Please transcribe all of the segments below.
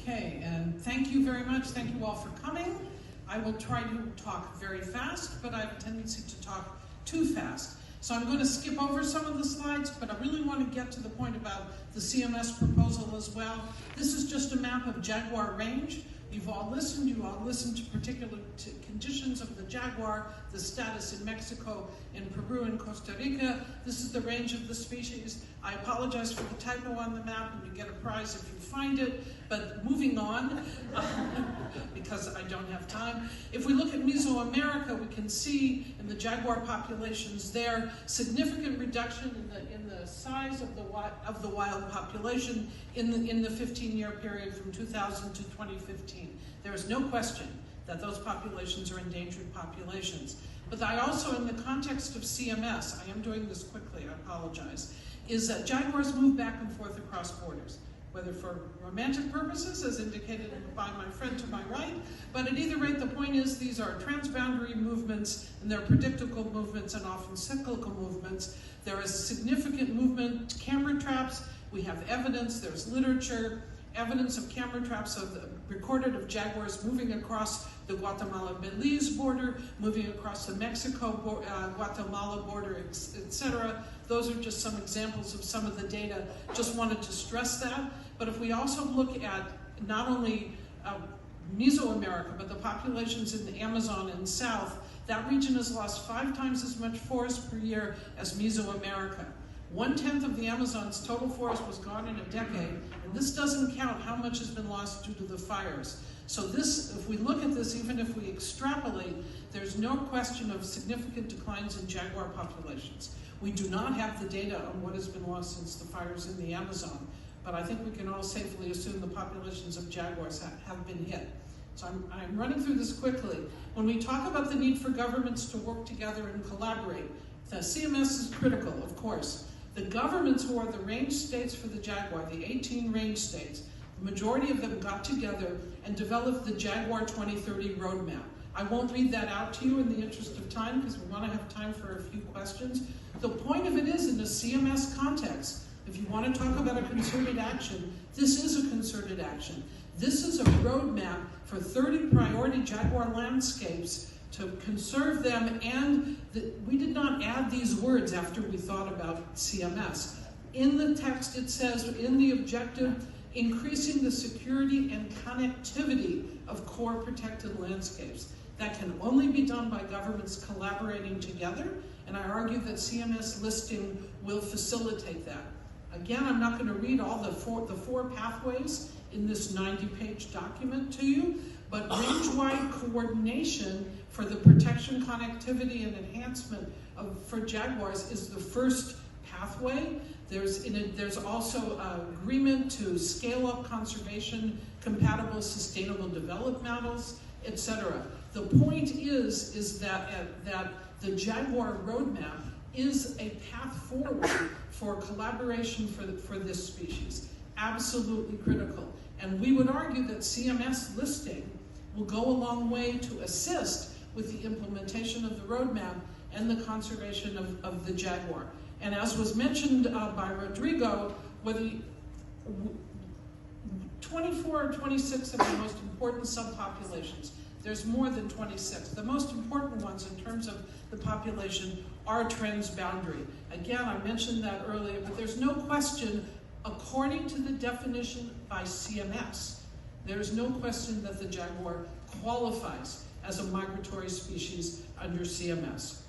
Okay, and thank you very much. Thank you all for coming. I will try to talk very fast, but I have a tendency to talk too fast. So I'm going to skip over some of the slides, but I really want to get to the point about the CMS proposal as well. This is just a map of Jaguar range. You've all listened. You all listened to particular conditions of the Jaguar, the status in Mexico, in Peru, and Costa Rica. This is the range of the species. I apologize for the typo on the map, and you get a prize if you find it. But moving on, because I don't have time. If we look at Mesoamerica, we can see in the Jaguar populations there significant reduction in the size of the wild population in the 15-year period from 2000 to 2015. There is no question that those populations are endangered populations. But I also, in the context of CMS, I am doing this quickly, I apologize, is that jaguars move back and forth across borders, whether for romantic purposes, as indicated by my friend to my right, but at either rate, the point is these are transboundary movements, and they're predictable movements and often cyclical movements. There is significant movement, camera traps. We have evidence, there's literature, evidence of camera traps recorded of jaguars moving across the Guatemala-Belize border, moving across the Mexico-Guatemala border, etc. Those are just some examples of some of the data. Just wanted to stress that. But if we also look at not only Mesoamerica, but the populations in the Amazon and South, that region has lost 5 times as much forest per year as Mesoamerica. 1/10 of the Amazon's total forest was gone in a decade, and this doesn't count how much has been lost due to the fires. So this, if we look at this, even if we extrapolate, there's no question of significant declines in jaguar populations. We do not have the data on what has been lost since the fires in the Amazon, but I think we can all safely assume the populations of jaguars have been hit. So I'm running through this quickly. When we talk about the need for governments to work together and collaborate, the CMS is critical, of course. The governments who are the range states for the jaguar, the 18 range states, the majority of them got together and developed the Jaguar 2030 roadmap. I won't read that out to you in the interest of time because we want to have time for a few questions. The point of it is, in a CMS context, if you want to talk about a concerted action, this is a concerted action. This is a roadmap for 30 priority jaguar landscapes to conserve them, and we did not add these words after we thought about CMS. In the text it says, in the objective, increasing the security and connectivity of core protected landscapes. That can only be done by governments collaborating together, and I argue that CMS listing will facilitate that. Again, I'm not going to read all the four pathways in this 90-page document to you, but range-wide coordination for the protection, connectivity, and enhancement for jaguars is the first pathway. There's also agreement to scale up conservation, compatible sustainable development models, etc. The point is that the Jaguar roadmap is a path forward for collaboration for this species. Absolutely critical. And we would argue that CMS listing will go a long way to assist with the implementation of the roadmap and the conservation of the jaguar. And as was mentioned by Rodrigo, whether 24 or 26 of the most important subpopulations, there's more than 26. The most important ones in terms of the population are transboundary. Again, I mentioned that earlier, but there's no question, according to the definition by CMS, there's no question that the jaguar qualifies as a migratory species under CMS.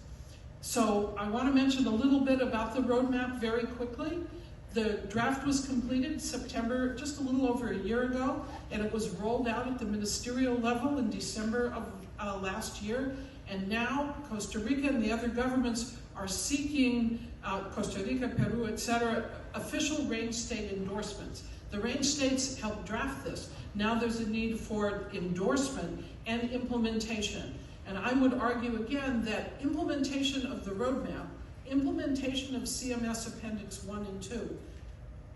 So I want to mention a little bit about the roadmap very quickly. The draft was completed September, just a little over a year ago, and it was rolled out at the ministerial level in December of last year. And now Costa Rica and the other governments are seeking, Costa Rica, Peru, etc., official range state endorsements. The range states helped draft this. Now there's a need for endorsement and implementation. And I would argue again that implementation of the roadmap, implementation of CMS Appendix 1 and 2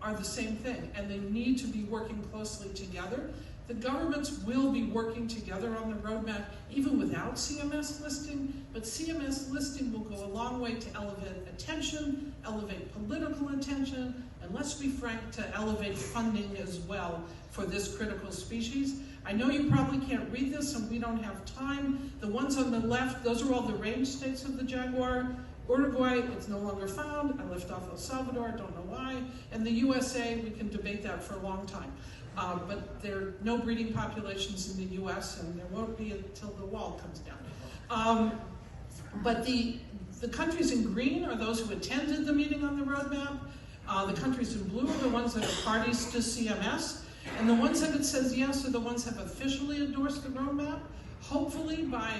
are the same thing, and they need to be working closely together. The governments will be working together on the roadmap even without CMS listing, but CMS listing will go a long way to elevate attention, elevate political attention, and and let's be frank, to elevate funding as well for this critical species. I know you probably can't read this and we don't have time. The ones on the left, those are all the range states of the jaguar. Uruguay, it's no longer found. I left off El Salvador, don't know why. And the USA, we can debate that for a long time. But there are no breeding populations in the US, and there won't be until the wall comes down. But the countries in green are those who attended the meeting on the roadmap. The countries in blue are the ones that are parties to CMS. And the ones that it says yes are the ones that have officially endorsed the roadmap. Hopefully by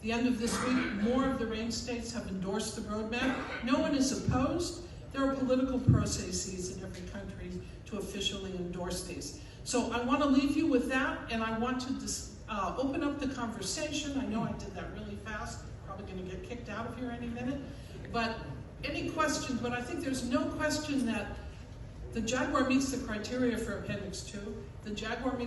the end of this week, more of the range states have endorsed the roadmap. No one is opposed. There are political processes in every country to officially endorse these. So I want to leave you with that, and I want to open up the conversation. I know I did that really fast. Probably going to get kicked out of here any minute. But any questions? But I think there's no question that the jaguar meets the criteria for Appendix 2. The jaguar meets